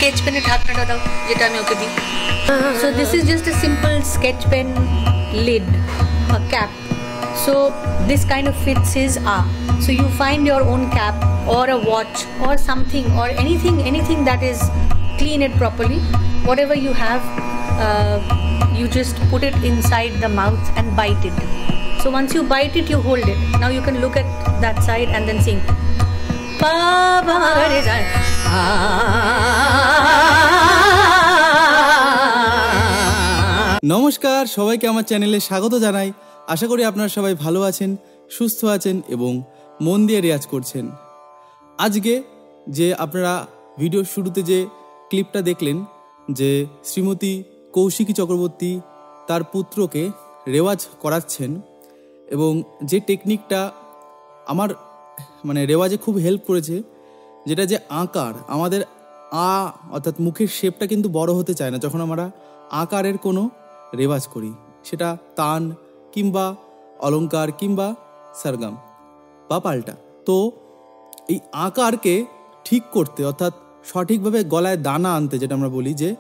Sketch পেনের ঢাকনাটা দাও, যেটা আমি ওকে দিই। So this is just a simple sketch pen lid, a cap. So this kind of fits his arm. So you find your own cap or a watch or something or anything that is clean it properly. Whatever you have, you just put it inside the mouth and bite it. So once you bite it, you hold it. Now you can look at that side and then sing. নমস্কার, সবাইকে আমার চ্যানেলে স্বাগত জানাই। আশা করি আপনারা সবাই ভালো আছেন, সুস্থ আছেন এবং মন দিয়ে রেয়াজ করছেন। আজকে যে আপনারা ভিডিওর শুরুতে যে ক্লিপটা দেখলেন, যে শ্রীমতী কৌশিকী চক্রবর্তী তার পুত্রকে রেওয়াজ করাচ্ছেন, এবং যে টেকনিকটা আমার রেওয়াজে খুব হেল্প করেছে, যেটা যে আকার, আমাদের অর্থাৎ মুখের শেপটা কিন্তু বড় হতে চায় না যখন আমরা আকারের কোনো রেওয়াজ করি, সেটা তান কিংবা অলঙ্কার কিংবা সরগম বা পাল্টা। তো এই আকারকে ঠিক করতে, অর্থাৎ সঠিকভাবে গলায় দানা আনতে, যেটা আমরা বলি যে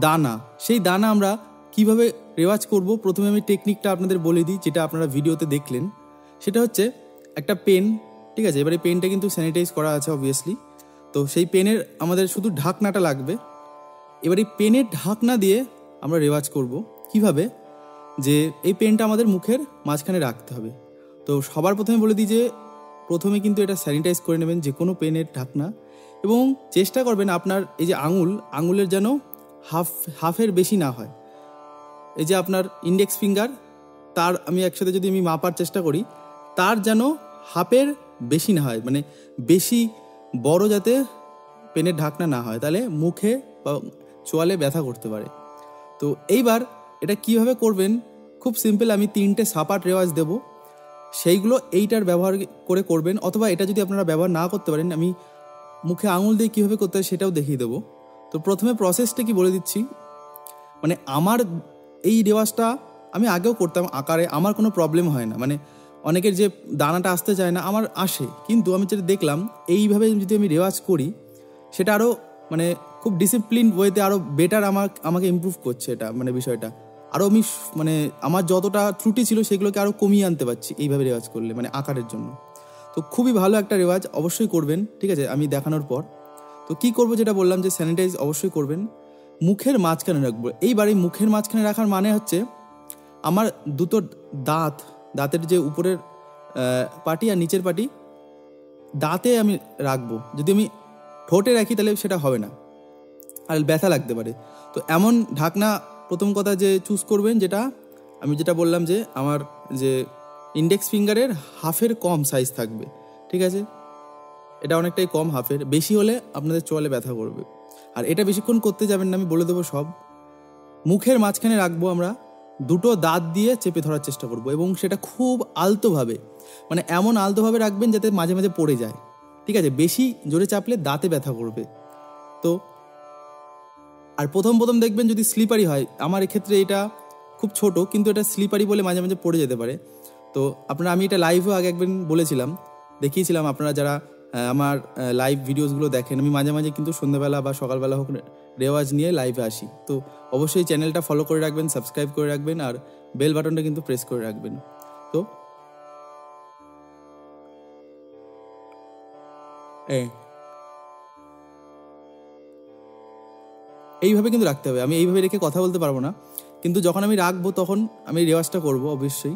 দানা, সেই দানা আমরা কিভাবে রেওয়াজ করব, প্রথমে আমি টেকনিকটা আপনাদের বলে দিই, যেটা আপনারা ভিডিওতে দেখলেন। সেটা হচ্ছে একটা পেন, ঠিক আছে? এবারে পেনটা কিন্তু স্যানিটাইজ করা আছে অবভিয়াসলি। তো সেই পেনের আমাদের শুধু ঢাকনাটা লাগবে। এবার এই পেনের ঢাকনা দিয়ে আমরা রেওয়াজ করব। কিভাবে? যে এই পেনটা আমাদের মুখের মাঝখানে রাখতে হবে। তো সবার প্রথমে বলে দিই যে প্রথমে কিন্তু এটা স্যানিটাইজ করে নেবেন, যে কোনো পেনের ঢাকনা, এবং চেষ্টা করবেন আপনার এই যে আঙুলের যেন হাফের বেশি না হয়। এই যে আপনার ইন্ডেক্স ফিঙ্গার, তার আমি একসাথে যদি আমি মাপার চেষ্টা করি, তার যেন হাফের বেশি না হয়, বেশি বড় যাতে পেনের ঢাকনা না হয়, তাহলে মুখে বা চোয়ালে ব্যথা করতে পারে। তো এইবার এটা কিভাবে করবেন, খুব সিম্পল। আমি 3টে সাপাট রেওয়াজ দেব, সেইগুলো এইটার ব্যবহার করে করবেন, অথবা এটা যদি আপনারা ব্যবহার না করতে পারেন, আমি মুখে আঙুল দিয়ে কীভাবে করতে হয় সেটাও দেখিয়ে দেবো। তো প্রথমে প্রসেসটা কি বলে দিচ্ছি। আমার এই রেওয়াজটা আমি আগেও করতাম আকারে, আমার কোনো প্রবলেম হয় না। অনেকের যে দানাটা আসতে চায় না, আমার আসে, কিন্তু আমি যেটা দেখলাম এইভাবে যদি আমি রেওয়াজ করি, সেটা আরও খুব ডিসিপ্লিন ওয়েতে আরও বেটার আমাকে ইমপ্রুভ করছে। এটা বিষয়টা আরও আমি আমার যতটা ত্রুটি ছিল সেগুলোকে আরও কমিয়ে আনতে পারছি এইভাবে রেওয়াজ করলে, আকারের জন্য। তো খুবই ভালো একটা রেওয়াজ, অবশ্যই করবেন, ঠিক আছে? আমি দেখানোর পর তো কি করব, যেটা বললাম যে স্যানিটাইজ অবশ্যই করবেন, মুখের মাঝখানে রাখবো। এইবার এই মুখের মাঝখানে রাখার মানে হচ্ছে আমার দুটো দাঁতের যে উপরের পাটি আর নিচের পাটি, দাঁতে আমি রাখবো। যদি আমি ঠোঁটে রাখি তাহলে সেটা হবে না, আর ব্যথা লাগতে পারে। তো এমন ঢাকনা প্রথম কথা যে চুজ করবেন, যেটা বললাম যে আমার যে ইন্ডেক্স ফিঙ্গারের হাফের কম সাইজ থাকবে, ঠিক আছে? এটা অনেকটাই কম, হাফের বেশি হলে আপনাদের চোয়ালে ব্যথা করবে। আর এটা বেশিক্ষণ করতে যাবেন না, আমি বলে দেবো সব। মুখের মাঝখানে রাখবো, আমরা দুটো দাঁত দিয়ে চেপে ধরার চেষ্টা করব, এবং সেটা খুব আলতোভাবে, এমন আলতোভাবে রাখবেন যাতে মাঝে মাঝে পড়ে যায়, ঠিক আছে? বেশি জোরে চাপলে দাঁতে ব্যথা করবে। তো আর প্রথম দেখবেন যদি স্লিপারি হয়, আমার এক্ষেত্রে এটা খুব ছোট, কিন্তু এটা স্লিপারি বলে মাঝে মাঝে পড়ে যেতে পারে। তো আমি এটা লাইভও আগে একবার বলেছিলাম, দেখিয়েছিলাম। আপনারা যারা আমার লাইভ ভিডিওসগুলো দেখেন, আমি মাঝে মাঝে কিন্তু সন্ধ্যাবেলা বা সকালবেলা হোক রেওয়াজ নিয়ে লাইভে আসি। তো অবশ্যই চ্যানেলটা ফলো করে রাখবেন, সাবস্ক্রাইব করে রাখবেন, আর বেল বাটনটা কিন্তু প্রেস করে রাখবেন। তো এইভাবে কিন্তু রাখতে হবে। আমি এইভাবে রেখে কথা বলতে পারবো না, কিন্তু যখন আমি রাখবো তখন আমি রেওয়াজটা করবো অবশ্যই।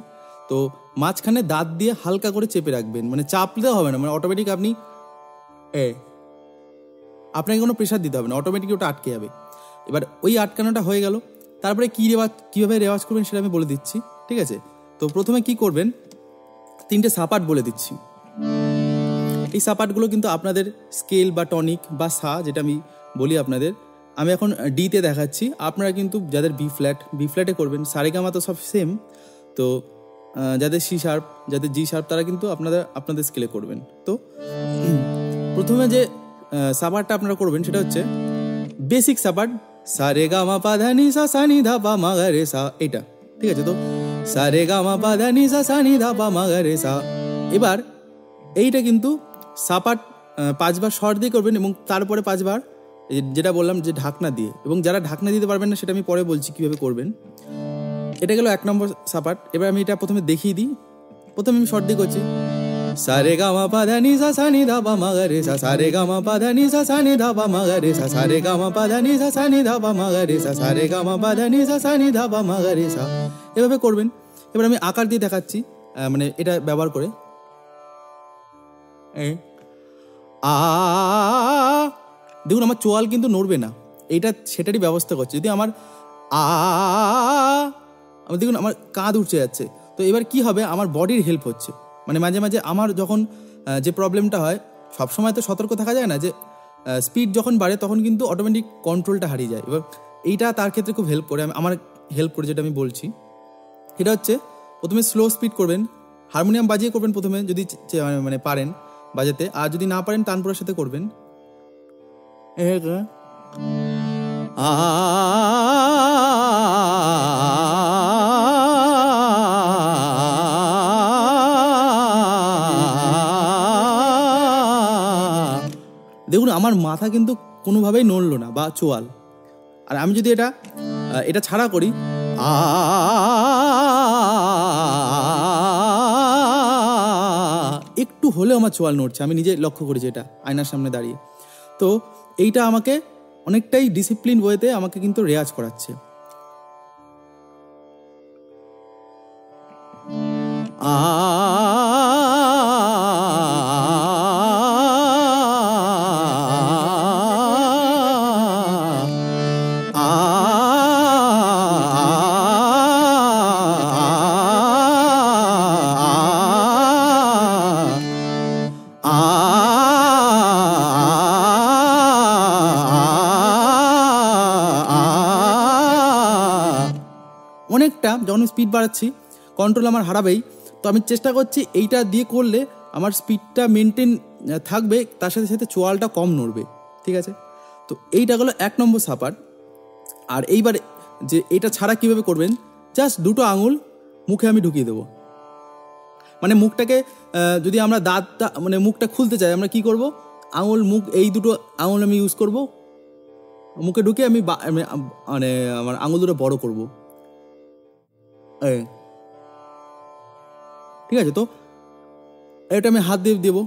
তো মাঝখানে দাঁত দিয়ে হালকা করে চেপে রাখবেন, চাপলেও হবে না, অটোমেটিক আপনাকে কোনো প্রেশার দিতে হবে না, অটোমেটিক ওটা আটকে যাবে। এবার ওই আটকানোটা হয়ে গেল, তারপরে কীভাবে রেওয়াজ করবেন সেটা আমি বলে দিচ্ছি, ঠিক আছে? তো প্রথমে কি করবেন, 3টে সাপাট বলে দিচ্ছি। এই সাপাটগুলো কিন্তু আপনাদের স্কেল বা টনিক বা সা, যেটা আমি বলি আপনাদের, আমি এখন ডিতে দেখাচ্ছি। আপনারা কিন্তু যাদের বি ফ্ল্যাটে করবেন, সারেগামা তো সব সেম। তো যাদের সি শার্প, যাদের জি শার্প, তারা কিন্তু আপনাদের স্কেলে করবেন। তো প্রথমে যে সাপাটটা আপনারা করবেন সেটা হচ্ছে বেসিক সাপাট, সারেগামা পা ধা নি সা সা নি ধা পা মা গা রে সা, এটা, ঠিক আছে? তো সারেগামা পা ধা নি সা সা নি ধা পা মা গা রে সা। এবার এইটা কিন্তু সাপাট 5বার স্বর দিয়ে করবেন, এবং তারপরে 5বার যেটা বললাম যে ঢাকনা দিয়ে, এবং যারা ঢাকনা দিতে পারবেন না সেটা আমি পরে বলছি কীভাবে করবেন। এটা গেল 1 নম্বর সাপাট। এবার আমি এটা প্রথমে দেখিয়ে দিই। প্রথমে আমি শর্ট দিয়ে করছি সারে গামা পাধা নি সা সা নি ধা পা মা গা রে সা, সারে গামা পাধা নি সা সা নি ধা পা মা গা রে সা, সারে গামা পাধা নি সা সা নি ধা পা মা গা রে সা, সারে গামা পাধা নি সা সা নি ধা পা মা গা রে সা, এভাবে করবেন। এবার আমি আকার দিয়ে দেখাচ্ছি, মানে এটা ব্যবহার করে আ, দেখুন আমার চোয়াল কিন্তু নড়বে না, এইটা সেটারই ব্যবস্থা করছে। যদি আমার আমি দেখুন আমার কাঁধ উঠে যাচ্ছে, তো এবার কি হবে, আমার বডির হেল্প হচ্ছে। মানে মাঝে মাঝে আমার যখন যে প্রবলেমটা হয়, সবসময় তো সতর্ক থাকা যায় না, যে স্পিড যখন বাড়ে তখন কিন্তু অটোমেটিক কন্ট্রোলটা হারিয়ে যায়। এবার এইটা তার ক্ষেত্রে খুব হেল্প করে, আমার হেল্প করে যেটা আমি বলছি। এটা হচ্ছে প্রথমে স্লো স্পিড করবেন, হারমোনিয়াম বাজিয়ে করবেন প্রথমে যদি মানে পারেন বাজাতে, আর যদি না পারেন তানপুরের সাথে করবেন। দেখুন আমার মাথা কিন্তু কোনোভাবেই নড়লো না বা চোয়াল। আর আমি যদি এটা ছাড়া করি একটু হলেও আমার চোয়াল নড়ছে, আমি নিজে লক্ষ্য করেছি এটা আয়নার সামনে দাঁড়িয়ে। তো এইটা আমাকে অনেকটাই ডিসিপ্লিন ওয়েতে আমাকে কিন্তু রেয়াজ করাচ্ছে। অনেকটা যখন স্পিড বাড়াচ্ছি কন্ট্রোল আমার হারাবেই, তো আমি চেষ্টা করছি এইটা দিয়ে করলে আমার স্পিডটা মেনটেন থাকবে, তার সাথে সাথে চোয়ালটা কম নড়বে। ঠিক আছে, তো এইটা হলো 1 নম্বর সাপাট। আর এইবার যে এটা ছাড়া কিভাবে করবেন, জাস্ট দুটো আঙুল মুখে আমি ঢুকিয়ে দেবো। মানে মুখটাকে যদি আমরা দাঁতটা মানে মুখটা খুলতে চাই, আমরা কি করব, আঙুল মুখ এই দুটো আঙুল আমি ইউজ করব, মুখে ঢুকে আমি মানে আমার আঙুল দুটো বড় করব। ঠিক আছে, তো এটা আমি হাত দিয়ে দেবো।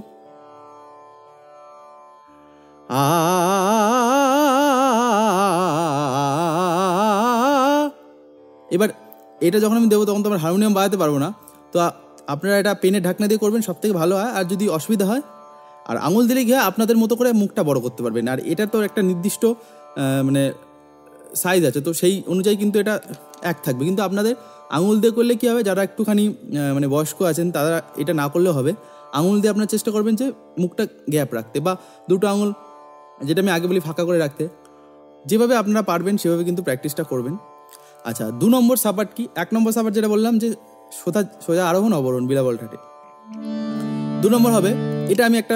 এবার এটা যখন আমি দেবো তখন তো আমার হারমোনিয়াম বাজাতে পারবো না, তো আপনারা এটা পেনের ঢাকনা দিয়ে করবেন, সব থেকে ভালো হয়। আর যদি অসুবিধা হয় আর আঙুল দিলে গিয়ে আপনাদের মতো করে মুখটা বড় করতে পারবেন। আর এটা তো একটা নির্দিষ্ট মানে সাইজ আছে, তো সেই অনুযায়ী কিন্তু এটা এক থাকবে। কিন্তু আপনাদের আঙুল দিয়ে করলে কী হবে, যারা একটুখানি মানে বয়স্ক আছেন তারা এটা না করলেও হবে। আঙুল দিয়ে আপনারা চেষ্টা করবেন যে মুখটা গ্যাপ রাখতে, বা দুটো আঙুল যেটা আমি আগে বলি ফাঁকা করে রাখতে। যেভাবে আপনারা পারবেন সেভাবে কিন্তু প্র্যাকটিসটা করবেন। আচ্ছা, 2 নম্বর সাপাট কি? 1 নম্বর সাপাট যেটা বললাম যে সোজা আরোহণ অবরোহণ বিলাবল ঠাটে। 2 নম্বর হবে, এটা আমি একটা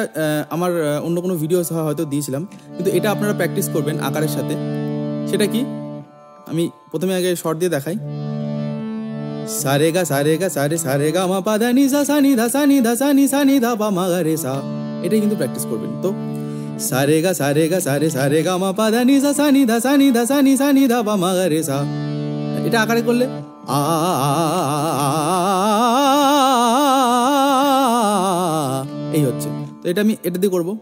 আমার অন্য কোনো ভিডিও হয়তো দিয়েছিলাম, কিন্তু এটা আপনারা প্র্যাকটিস করবেন আকারের সাথে। সেটা কি, আমি প্রথমে আগে শর্ট দিয়ে দেখাই। সারে গা সারে গা সারে সারে গা মা পা ধা নি সা সা নি ধা সা নি ধা সা নি সা নি ধা পা মা গা রে সা, এটাই কিন্তু প্র্যাকটিস করবেন। তো সারে গা সারে গা সারে সারে গা মা পা ধা নি সা সা নি ধা সা নি ধা সা নি সা নি ধা পা মা গা রে সা, এটা আকারে করলে এই হচ্ছে। তো এটা আমি এটা দিয়ে করবো।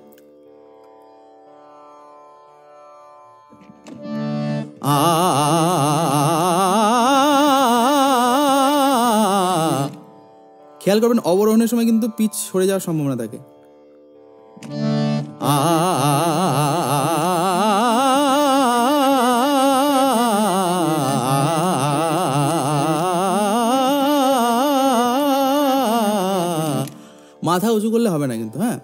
খেয়াল করবেন অবরোহণের সময় কিন্তু পিচ সরে যাওয়ার সম্ভাবনা থাকে। মাথা উঁচু করলে হবে না কিন্তু, হ্যাঁ।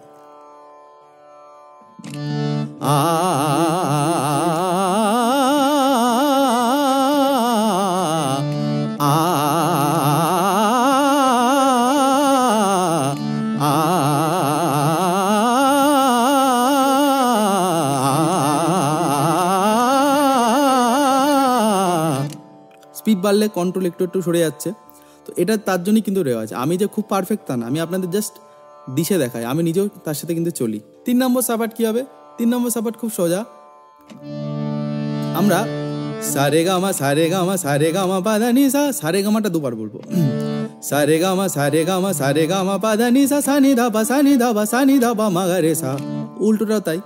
স্পিড বাড়লে কন্ট্রোল একটু একটু সরে যাচ্ছে, তো এটা তার জন্যই কিন্তু রেওয়াজ। আমি যে খুব পারফেক্ট তা না, আমি আপনাদের জাস্ট দিশে দেখাই, আমি নিজেও তার সাথে কিন্তু চলি। 3 নম্বর সাপাট কি হবে? 3 নম্বর সাপাট খুব সোজা, আমরা সারে গামা সারে গামা সারে গামা পাদা নি সা, সারে গামাটা দুবার বলবো, সারে গামা সারে গামা সারে গামা পাদা নি সা, সানি ধাবা সানি ধাবা সানি ধাবা মাগারে সা। উল্টোটাও তাই,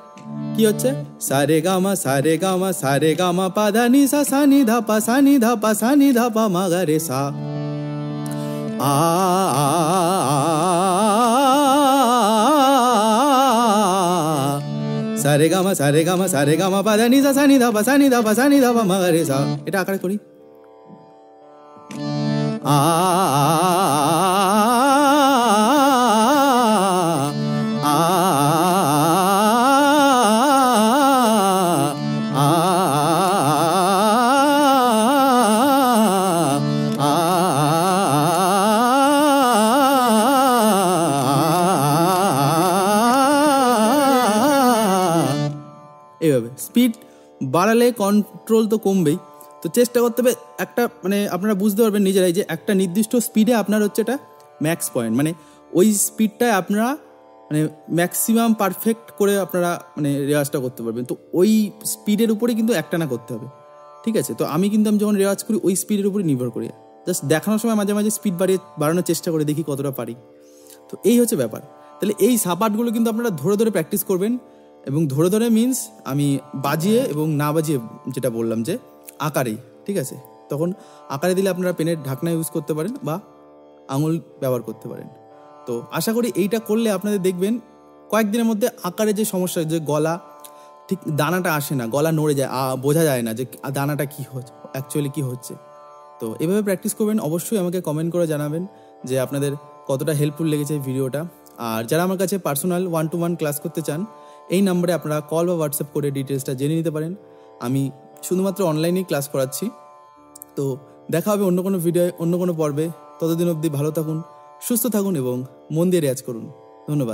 কি হচ্ছে সারে গামা সারে গামা সারে গামা পাদা নি সা, সানি ধাপা সানি ধাপা সানি ধাপা মাগারে সা। আ সারে গামা সারে গামা সারে গামা পাদা নি সা, সানি ধাপা সানি ধাপা সানি ধাপা মাগারে সা। এটা আকারে করি, আ এইভাবে স্পিড বাড়ালে কন্ট্রোল তো কমবেই, তো চেষ্টা করতে হবে একটা, মানে আপনারা বুঝতে পারবেন নিজেরাই যে একটা নির্দিষ্ট স্পিডে আপনার হচ্ছে এটা ম্যাক্স পয়েন্ট, মানে ওই স্পিডটায় আপনারা মানে ম্যাক্সিমাম পারফেক্ট করে আপনারা মানে রেওয়াজটা করতে পারবেন। তো ওই স্পিডের উপরে কিন্তু একটানা করতে হবে, ঠিক আছে? তো আমি যখন রেওয়াজ করি ওই স্পিডের উপরে নির্ভর করি, জাস্ট দেখানোর সময় মাঝে মাঝে স্পিড বাড়ানোর চেষ্টা করে দেখি কতটা পারি। তো এই হচ্ছে ব্যাপার। তাহলে এই সাপাটগুলো কিন্তু আপনারা ধরে ধরে প্র্যাকটিস করবেন, এবং ধরে ধরে মিনস আমি বাজিয়ে এবং না বাজিয়ে, যেটা বললাম যে আকারেই, ঠিক আছে? তখন আকারে দিলে আপনারা পেনের ঢাকনা ইউজ করতে পারেন বা আঙুল ব্যবহার করতে পারেন। তো আশা করি এইটা করলে আপনাদের দেখবেন কয়েকদিনের মধ্যে আকারে যে সমস্যা, যে গলা ঠিক দানাটা আসে না, গলা নড়ে যায়, বোঝা যায় না যে দানাটা কী হচ্ছে, অ্যাকচুয়ালি কী হচ্ছে। তো এভাবে প্র্যাকটিস করবেন। অবশ্যই আমাকে কমেন্ট করে জানাবেন যে আপনাদের কতটা হেল্পফুল লেগেছে ভিডিওটা। আর যারা আমার কাছে পার্সোনাল 1-to-1 ক্লাস করতে চান, এই নাম্বারে আপনারা কল বা হোয়াটসঅ্যাপ করে ডিটেলসটা জেনে নিতে পারেন। আমি শুধুমাত্র অনলাইনেই ক্লাস করাচ্ছি। তো দেখা হবে অন্য কোনো ভিডিও, অন্য কোনো পর্বে। ততদিন অবধি ভালো থাকুন, সুস্থ থাকুন এবং মন দিয়ে রেয়াজ করুন। ধন্যবাদ।